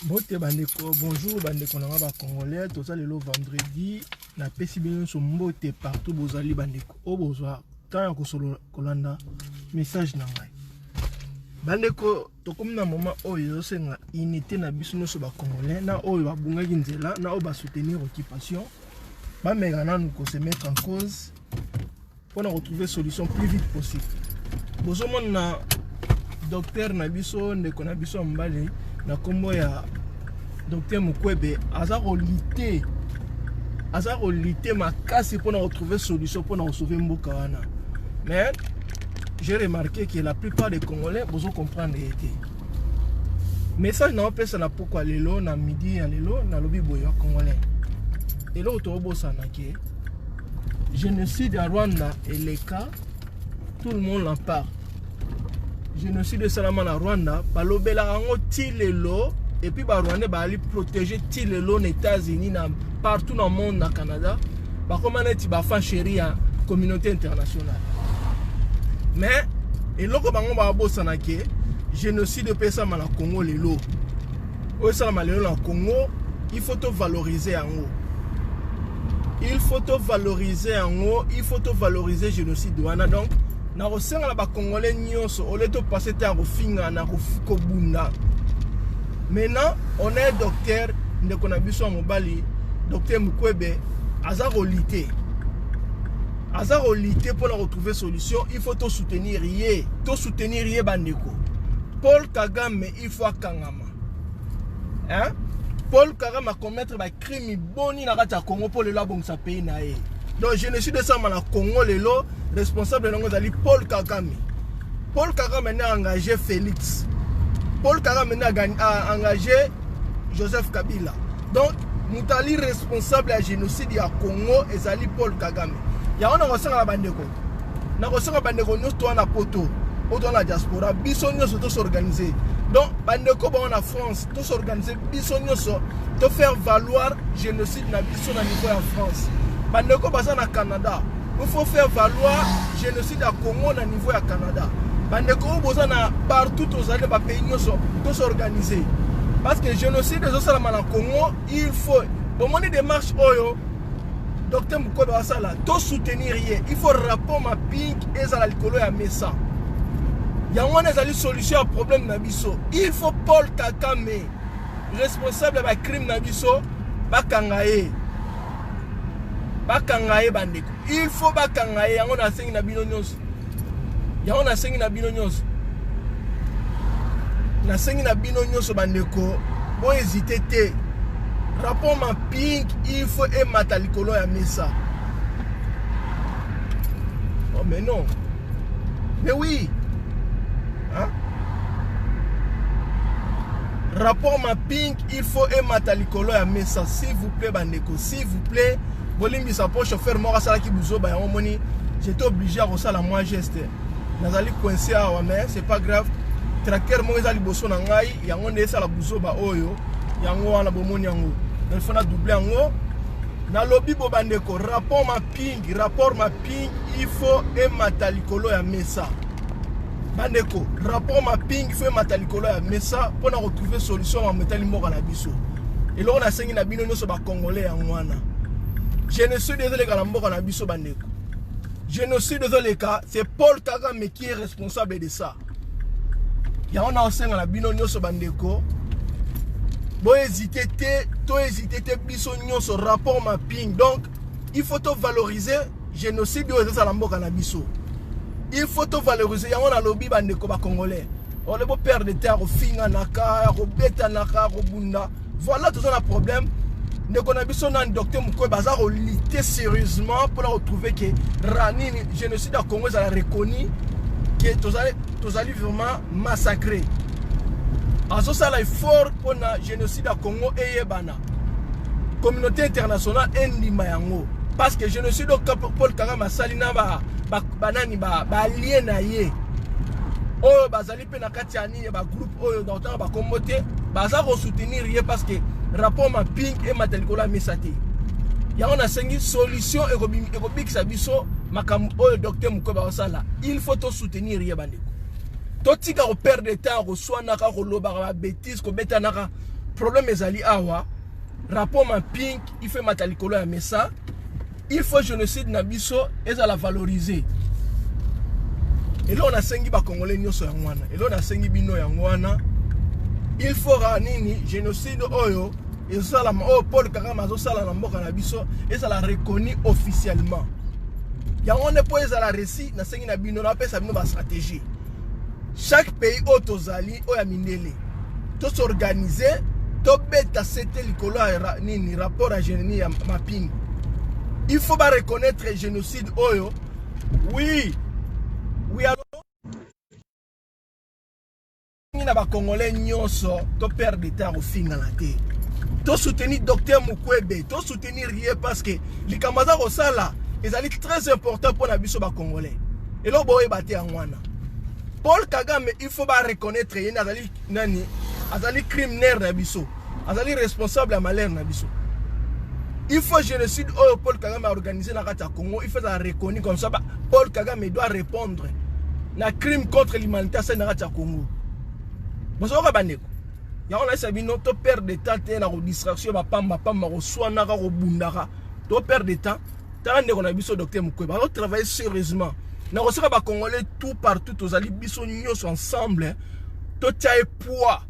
Bote bandeko, bonjour bandeko na ba congolais, toza lelo vendredi na pesi bino so mbote partout bozali bandeko. O bozwa tant ko solo kolanda message na ngai. Bandeko tokomi na moment oyo senga unité na biso no so ba congolais na oyo ba bunga nzela na o ba soutenir occupation. Ba megana nous ko se mettre en cause pour retrouver solution plus vite possible. Bozomona na docteur na biso ndeko na biso mbale na kombo ya docteur Mukwebe aza rolité makasi pour retrouver solution pour sauver mboka wana. Mais j'ai remarqué que la plupart des Congolais besoin comprendre été. Message na opesa na pourquoi lelo na midi ya lelo na lobi boyo Congolais. Et là autobo sanake génocide à Rwanda et les cas tout le monde en parle. Génocide de Salama na Rwanda, balobela ngo tilelo et puis ba Rwanda ba ali protéger tilelo aux États-Unis partout dans le monde na Canada. Ba comment neti ba fa chéri ya communauté internationale. Mais et loko bango ba bosana ke génocide de pesa na Congo lelo. O Salama lelo na Congo, il faut te valoriser en haut. Il faut te valoriser en haut, il faut te valoriser génocide wana donc na rosenga la ba congolais nyonso au lieu de passer ta rofinga na kobunda. Maintenant on est docteur ndeko na biso mobali docteur Mukwebe aza rolité pour retrouver solution. Il faut te soutenir bandeko. Paul Kagame il faut akangama. Hein? Paul Kagame a commettre ba crime boni na kati ya Congo pour le labong sa pays na ye. Donc génocide de ça na Congo lelo responsable de Paul Kagame. Paul Kagame a engagé Félix. Paul Kagame a engagé Joseph Kabila. Donc, Moutali responsable du génocide à Congo et Zali Paul Kagame. Il y a un ressemble à Bandeko. Nous ressemble à Bandeko, nous sommes à Poto, dans la diaspora. Bisson nous sommes organisés. Donc, Bandeko en France, tous organisés. Bisson nous sommes faire valoir génocide na Bisson à niveau en France. Bandeko basan au Canada. Il faut faire valoir génocide à Congo au niveau à Canada. Bandeko partout aux pays tous organisés. Parce que génocide des Ossalamana au Congo, il faut. Au moment des démarches, docteur Mukwebe Wasala, tout soutenir. Il faut rapport ma pink et à l'alcool et à Messa. Il y a une solution au problème Nabiso. Il faut Paul Kagame, responsable de crime Nabiso, Bakangaye. Bakangaye bandeko. Il faut bakangaye yango na sengi na bino nyonso. Yango na sengi na bino nyonso. Na sengi na bino nyonso bandeko. Bon hésiter te. Rapport ma pink, il faut emata likolo ya Messa. Oh mais non. Mais oui. Hein? Rapport ma pink, il faut emata likolo ya Messa. S'il vous plaît bandeko, s'il vous plaît. Bolimbi sa poche chauffeur mort à qui bouzo ba moni j'étais obligé à resala moi geste nazali coincé à mais c'est pas grave tracteur mo ezali boso na ngai yango ne sala bouzo ba oyo yango wana bomoni yango il faut na doubler yango na lobby bo bandeko rapport ma ping il faut e matalikolo ya Messa bandeko rapport ma ping il faut e matalikolo ya Messa pour na retrouver solution à metali moko na biso et là on a sengi na bino nyoso ba congolais yango wana. Génocide de l'Egalambo na biso bandeko. Génocide de l'Eka, c'est Paul Kagame qui est responsable de ça. Il y a un ensemble na bino nyoso bandeko. Bo hésiter te biso nyoso rapport mapping. Donc, il faut te valoriser génocide de l'Egalambo na biso. Il faut te valoriser. Il y a un lobby bandeko ba congolais. On le beau perdre de terre au finga naka, au beta naka, au bunda. Voilà tout ça le problème. Nous avons un docteur Mukwebe a lutter sérieusement pour retrouver que Rani, génocide à Congo, a reconnu que tous allés vraiment massacré. Alors ça est fort pour le génocide à Congo et Yebana. Communauté internationale endima yango. Parce que génocide au Paul Kagame salina banani allié na ye. Oh bazali pe na katiani ba groupe oyo dans ba communauté baza ko soutenir ye parce que rapport ma pink et ma telikola mesate. Ya on a sengi solution et sa biso makam oyo docteur Mukwebe Wasala. Il faut te soutenir ye bandeko. Totika ko perdre de temps ko swana ka ko loba ba bêtise ko beta naka problème ezali awa rapport ma pink il fait matalikolo ya mesa il faut génocide na biso ezala valoriser et là on a sengi ba congolais nyonso ya ngwana et là on a sengi bino ya ngwana il faut nini génocide oyo ezala o Paul Kagame azosala na mboka na biso ezala reconnu officiellement yango ne po ezala récit na sengi na bino na pesa bino ba stratégie chaque pays otozali oya mindele to s'organiser to beta c'était likolo nini rapport à génie ya mapping il faut pas reconnaître le génocide oyo oui alors na ba congolais nyonso to perdre d'état au finga la terre to soutenir docteur Mukwebe to soutenir rien parce que les kamaza rosala ezali très important pour na biso ba congolais et lo boye baté en wana Paul Kagame il faut pas reconnaître yena azali nani azali criminel na biso azali responsable à malheur na biso il faut génocide oyo Paul Kagame a organisé na kati ya Congo il faut ça reconnu comme ça Paul Kagame doit répondre na crime contre l'humanité à na kati ya Congo bosoka bandeko ya on a sabino to perdre de temps te na ko distraction ba pamba ko swana ka ko bundaka to perdre de temps tala ndeko na biso docteur Mukwebe ba travailler sérieusement na ko saka ba congolais tout partout tozali biso nyonso ensemble to tchaye poids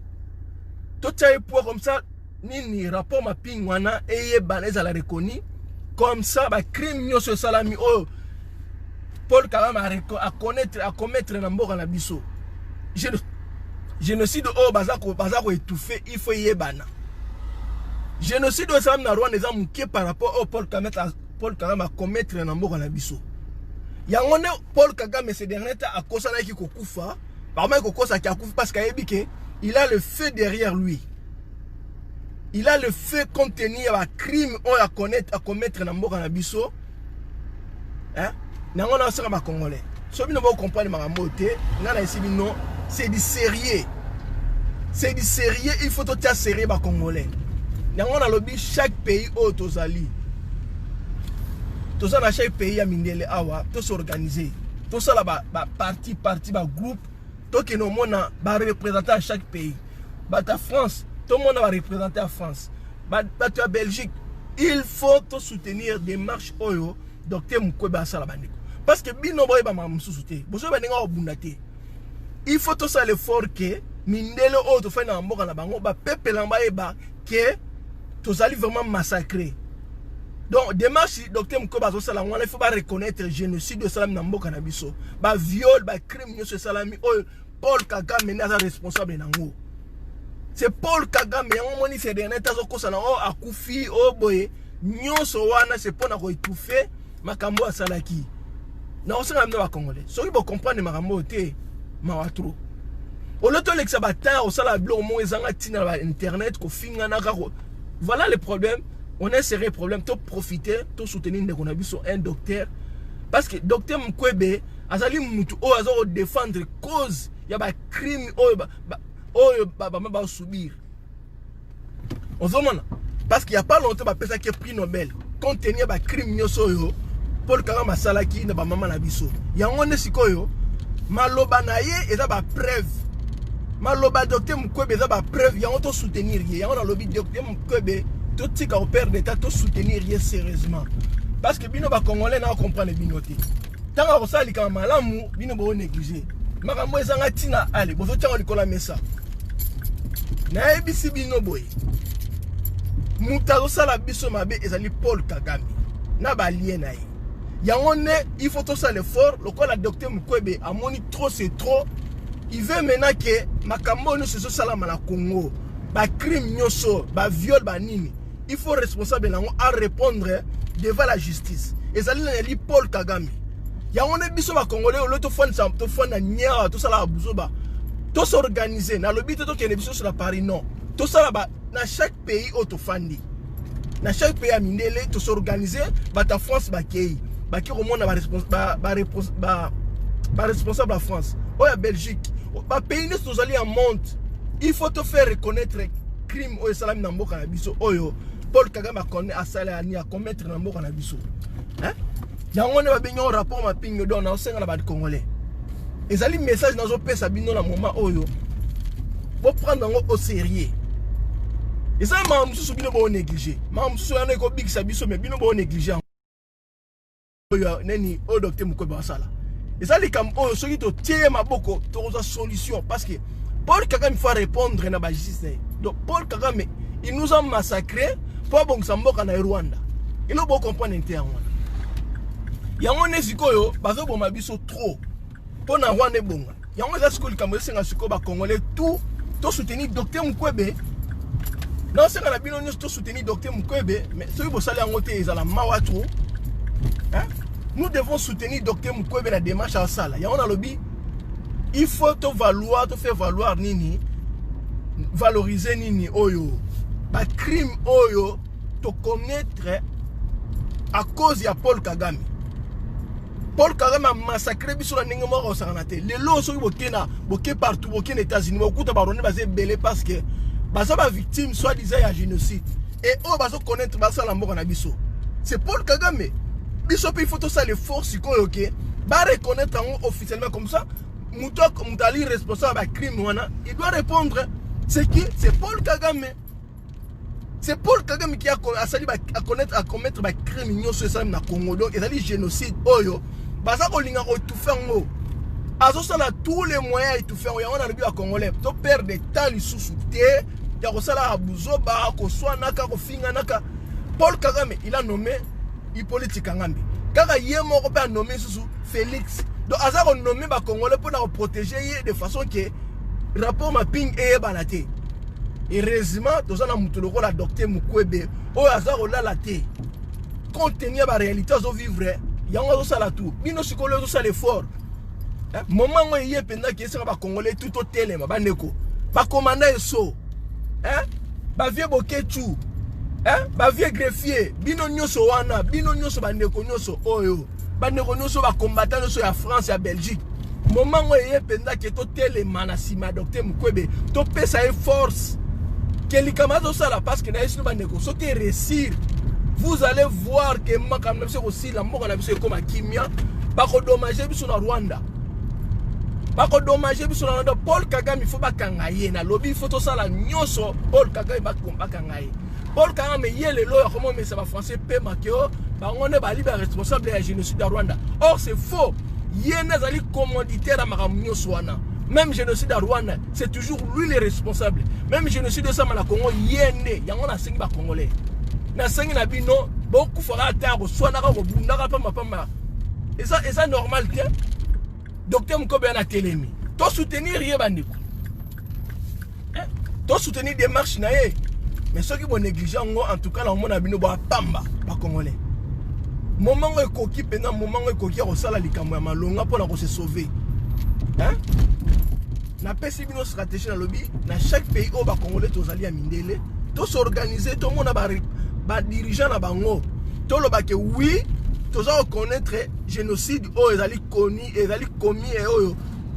comme ça nini rapport mapping wana eye baneza la reconnu comme ça ba crime nyonso salami oh Paul Kagame a commettre na mboka na biso génocide oh bazako étouffer il faut yebana génocide ça na Rwanda za muke par rapport au Paul Kagame a commettre na mboka na biso yango ne Paul Kagame ces derniers temps a kosana ki kokufa parma ko kosa ki akufa parce qu'il que il a le feu derrière lui. Il a le fait contenir un crime à commettre dans mboka na biso. Hein? Nango na sera ma congolais. So bino ba comprendre ma moté, ngana ici bino, c'est du sérieux. C'est du sérieux, il faut tout sérieux ba congolais. Nango na lobby chaque pays au tozali. Toza na chaque pays ya mindele awa, to s'organiser. To ça là ba parti ba groupe, to ke no mona ba représenter à chaque pays. Ba ta France tout le monde va représenter la France. La Belgique, il faut soutenir des marches oyo docteur Mukwebe asala bandeko. Parce que bino boye ba mamsusuté. Bozo ba ninga obundate. Il faut tout ça l'effort que mindele o to fa na mboka na bango ba peuple lamba eba que to allez vraiment massacrer. Donc démarche docteur Mukwebe asala ngwana il faut pas reconnaître génocide de salam na mboka na biso. Ba viol, ba crime nyo salami oyo Paul Kagame na responsable nango. C'est Paul Kagame on moni c'est dernier temps ko sala o akufi o boye nyonso wana c'est pour na ko étouffer makambo asalaki na osanga mna ba congolais so bo comprendre makambo te mawatro o loto lexa bata o sala blo mo ezanga tina ba internet ko finga na ka voilà le problème on a sérieux problème to profiter to soutenir ndeko na biso un docteur parce que docteur Mukwebe azali mutu o azo défendre cause ya ba crime o ba subir. On se demande parce qu'il y a pas longtemps ba pesa qui a prix Nobel contenir ba crime nyoso yo Paul Kagame salaki na ba mama na biso. Yango ne sikoyo maloba na ye eza ba preuve. Maloba docteur Mukwebe eza ba preuve yango to soutenir ye. Yango na lobby docteur Mukwebe to tika au père d'état to soutenir ye sérieusement. Parce que bino ba congolais na comprendre bino te. Tanga ko sali ka malamu bino bo négliger. Makambo ezanga tina ale bozo tanga likola mesa. Na ebisi bino boy. Mutazo sala biso mabe ezali Paul Kagame. Na ba lien na ye. Yango ne il faut tout ça l'effort, le quoi la docteur Mukwebe a moni trop c'est trop. Il veut maintenant que makambo no se sala na Congo. Ba crime nyoso, ba viol ba nini. Il faut responsable nango à répondre devant la justice. Ezali na li Paul Kagame. Yango ne biso ba congolais o loto fona nya tout ça la buzoba. Tout s'organiser na lobi to ke biso sur la Paris non. Tout ça là na chaque pays autofandi. Na chaque pays a mindele to s'organiser ba ta France ba kei. Ba ki remona ba responsable la France. O ya Belgique. Ba pays ne sont allés en monte. Il faut te faire reconnaître crime o salam na mboka na biso oyo Paul Kagame a connaît à sala ni à commettre na mboka na biso. Hein? Yango ne ba benyo rapport ma pingo don na osenga na ba congolais. Ezali message nazo pesa bino na moment oyo. Faut prendre ngo au sérieux. Et ça, maman, sous bino bon négligé. Maman, sous un éco big sabiso, mais bino bon négligé. Neni, au docteur Mukwebe Basala. Et ça, les camps, ceux qui te tirent ma boko, tu as une solution. Parce que Paul Kagame, il faut répondre à la justice. Donc, Paul Kagame, il nous a massacrés pour bon Sambo en Rwanda. Il faut comprendre l'intérêt. Il y a un esikoyo, parce que bon, ma biso trop. Pour na Rwanda, bon. Il y a un esikoyo qui a un esikoyo congolais, tout soutenir docteur Mukwebe. Non, c'est que nous avons soutenu docteur Mukwebe, mais ceux qui sont allés à la Mawatro, nous devons soutenir docteur Mukwebe dans la démarche à ça. Il y a un lobby, il faut te faire valoir nini, valoriser nini oyo, ba crime oyo, te connaître à cause de Paul Kagame. Paul Kagame a massacré biso la ndenge moko osanganate. Les lots sont boké partout, boké aux États-Unis, beaucoup de baronne basé belé parce que baza ba victime soit disant ya génocide. Et on va se connaître basa la mort na biso. C'est Paul Kagame. Biso il faut tout ça les forces ko OK. Ba reconnaître officiellement comme ça. Moutali responsable de crime wana, il doit répondre. C'est qui? C'est Paul Kagame. C'est Paul Kagame qui a commettre des crimes sur le Congo. Donc, il a dit génocide. Oyo. Baza ko linga ko tout faire ngo. Azo ça tous les moyens et tout faire. On a le Congolais. To perdre de temps li sous-souté. Ya ko sala abuzo ba ko swa naka ko finga naka. Paul Kagame, il a nommé Hippolyte Kangambi. Kaka yemo ko pa nommé sous Félix. Donc aza ko nommé ba Congolais pour la protéger de façon que rapport mapping et banaté. Heureusement, tous les gens la docteur Mukwebe, ou aza ko la té. Contenir la réalité zo vivre, il y a un ça tout. Bino sikolo zo ça l'effort. Moment où il y a pendant que ça va congolais tout au télé ba ndeko. Ba commandant so. Ba vieux bokechu. Ba vieux greffier, bino nyoso wana, bino nyoso ba ndeko nyoso oyo. Ba ndeko nyoso ba combattant nyoso ya France ya Belgique. Moment où il y a pendant que tout télé manasima docteur Mukwebe, to pesa force. Parce que vous allez voir que aussi la mort comme Kimia, pas dommager sur Rwanda. Pas dommager sur Rwanda. Paul Kagame, il faut pas kangaye. Na lobby, il faut tout ça la nyoso. Paul Kagame, il pas kangaye. Paul Kagame, il y a les lois, comment mais ça va français, paiement, on est libre responsable de la génocide de Rwanda. Or, c'est faux. Il y a des commanditaires à Maramnyosoana. Même génocide à Rwanda, c'est toujours lui le responsable. Même génocide de Samana Congo, il est né. Il y a un cinq Congolais. Na cinq nabino, beaucoup fera tard, soit n'a pas ma. Et ça normal, tiens. Docteur Mukwebe a télémi. Toi soutenir rien bandiko. Toi soutenir des marches naé. Mais ceux qui vont négliger en tout cas, on a bino ba pamba, pas Congolais. Moment où coquille pendant moment où coquille au sala likamwa malonga pour se sauver. Na pesi bino stratégie na lobby na chaque pays au ba congolais tozali ya mindele to s'organiser to mona ba dirigeant na bango to loba ke oui toza reconnaître génocide o ezali koni ezali commis et oyo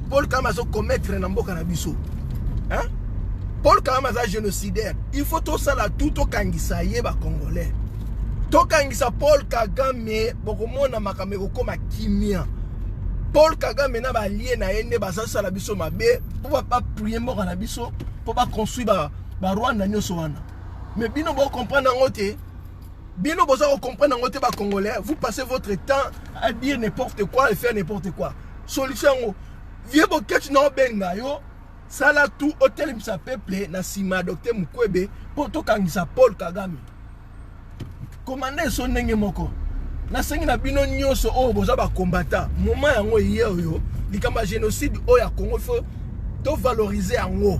Paul Kagame zo commettre na mboka na biso. Paul Kagame za génocidaire. Il faut to sala tout to kangisa ye ba congolais. To kangisa Paul Kagame boko mona makameko koma kimia. Paul Kagame na ba lié na ene ba ça la biso mabe pour pas prier mort na biso pour pas construire ba Rwanda nyoso wana. Mais bino bo comprendre ngote. Bino bo ça comprendre ngote ba congolais, vous passez votre temps à dire n'importe quoi et faire n'importe quoi. Solution vieux bo ketch na benga yo ça la tout hôtel misa peuple na sima docteur Mukwebe pour to kangisa Paul Kagame. Commander son ndenge moko. Na sengi na bino nyoso o boza ba combattant moment yango yo likamba génocide o ya Congo faut to valoriser yango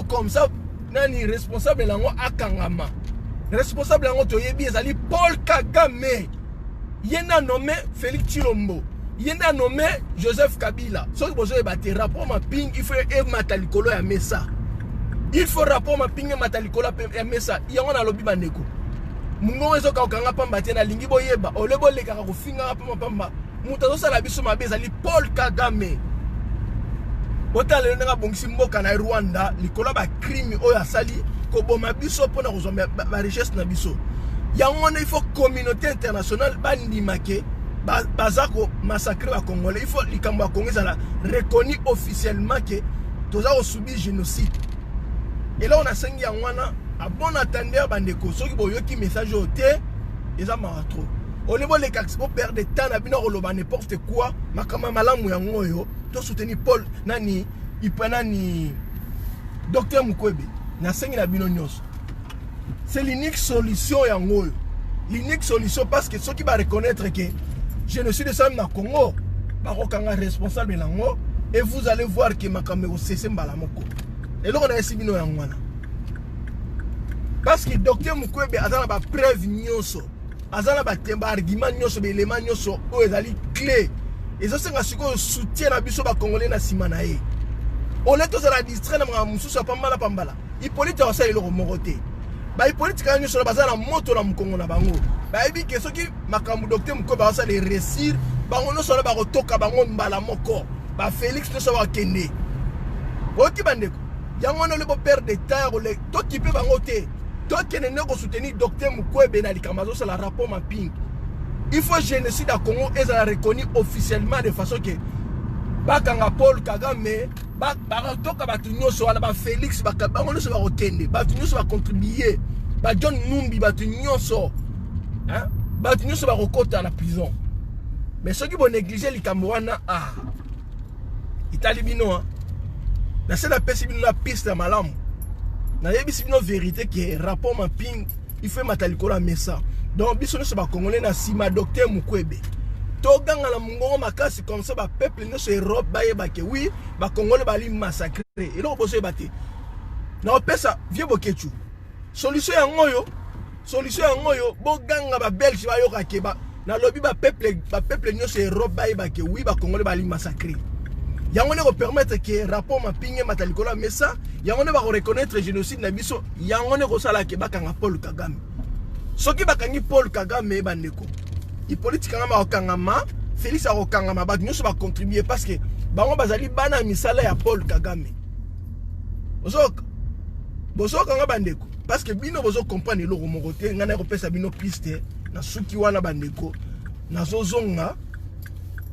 comme ça nani responsable yango akangama responsable yango to yebi ezali Paul Kagame yena nommé Félix Tshilombo yena nommé Joseph Kabila so bozo e battre rapport ma ping il faut e matalikolo ya mesa il faut rapport ma ping matalikolo ya mesa yango na lobi bandeko mungo ezo ka kanga pamba tena lingi boyeba olebo leka ko finga pamba mutazo sala biso mabeza li Paul Kagame otale nga bongisi mboka na Rwanda likola ba crime oyo asali ko boma biso pona ko zomba ba richesse na biso yango il faut communauté internationale bandimake bazako massacrer ba congolais il faut likambo ya Congo ça reconnu officiellement que toza ko subir génocide Et là on a sengi ya wana a bon attendeur bandeko soki boyoki message au té eza maratro au niveau les cax pour perdre de temps na bino roloba n'importe quoi makama malamu ya ngoyo to soutenir Paul nani ipanani docteur Mukwebe na sengi na bino nyos. C'est l'unique solution ya ngoyo. L'unique solution parce que ceux qui va reconnaître que génocide de Sam na Congo bakokanga responsable nango et vous allez voir que makamero cesse mbalamoko. Et là on a esi bino ya ngwana. Parce que docteur Mukwebe azana ba preuve nyonso. Azana ba temba argument nyonso be élément nyonso o ezali clé. Et ça c'est nga soutien na biso ba congolais na sima na ye. On est tous à la distrait na mususu pambala pambala. Hippolyte osala eloko moko te. Ba Hippolyte ka nyonso bazala moto na mukongo na bango. Ba ebi ke soki makambu docteur Mukwebe osala les réussir bango no sala ba kotoka bango mbala moko. Ba Félix no sala kende. Oti bandeko. Yango no le bo perdre de temps le to qui peut bango te. Toi qui ne pas soutenir docteur Mukwebe na likamazo sur la rapport mapping. Il faut génocide à Congo et ça reconnu officiellement de façon que bakanga Paul Kagame toka batu nyonso wana ba Félix bango nyonso ba kotende batu nyonso ba contribuer ba John Numbi batu nyonso hein batu nyonso ba kokota na prison. Mais ceux qui vont négliger likambo wana Italie bino hein na c'est la peste bino la piste ya malamu. Na yebisi bino vérité que rapport mapping il fait matalikolo messa. Donc biso ne ba congolais na sima docteur Mukwebe. To ganga la mungongo makasi comme ça ba peuple ne se Europe ba yeba que oui ba congolais ba li massacrer. Et là on peut se battre. Na pesa vieux bokechu. Solution ya ngoyo bo ganga ba belge ba yoka ke ba na lobby ba peuple ne se Europe ba yeba que oui ba congolais ba li massacrer. Yango ne ko permettre que rapport mapping matalikolo messa yango ne ba reconnaître génocide na biso yango ne ko sala ke bakanga Paul Kagame. Soki bakangi Paul Kagame bandeko Hippolyte kangama okangama Félix okangama ba nyonso ba contribuer parce que bango bazali bana misala ya Paul Kagame. Bozo kanga bandeko parce que bino bozo comprendre eloko moko te ngana ko pesa bino piste na suki wana bandeko nazo zonga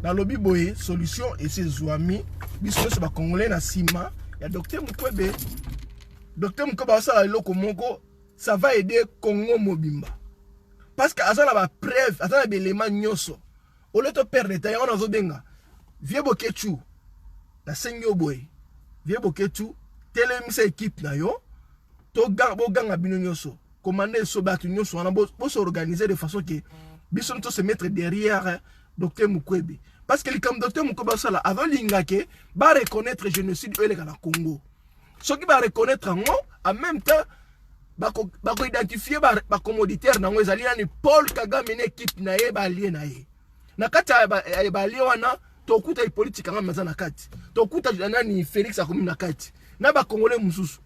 na lobby boye solution et ses zouami biso se ba congolais na sima ya docteur Mukwebe. Docteur Mukwebe asala eloko moko ça va aider Congo mobimba parce que azala ba preuve azala ba élément nyonso au lieu de perdre temps on azo benga vieux bokechu na senyo boy vieux bokechu telemisa équipe na yo to ganga bino nyonso commander so batu nyonso on a s'organiser de façon que biso to se mettre derrière docteur Mukwebe parce que le comme docteur Mukwebe sala avant lingake ba reconnaître génocide au na Congo ce qui va reconnaître en même temps bako identifier ba commoditaire nango ezali na Paul Kagame na équipe na ye ba lié na ye na kati ba lié wana to kuta politique nga maza na kati to kuta nani Félix akomi na kati na ba congolais mususu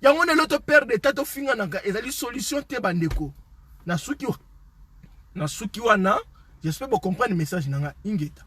yango ne loto perdre tato finga nanga ezali solution te bandeko na suki wana j'espère vous comprendre le message nanga ingeta.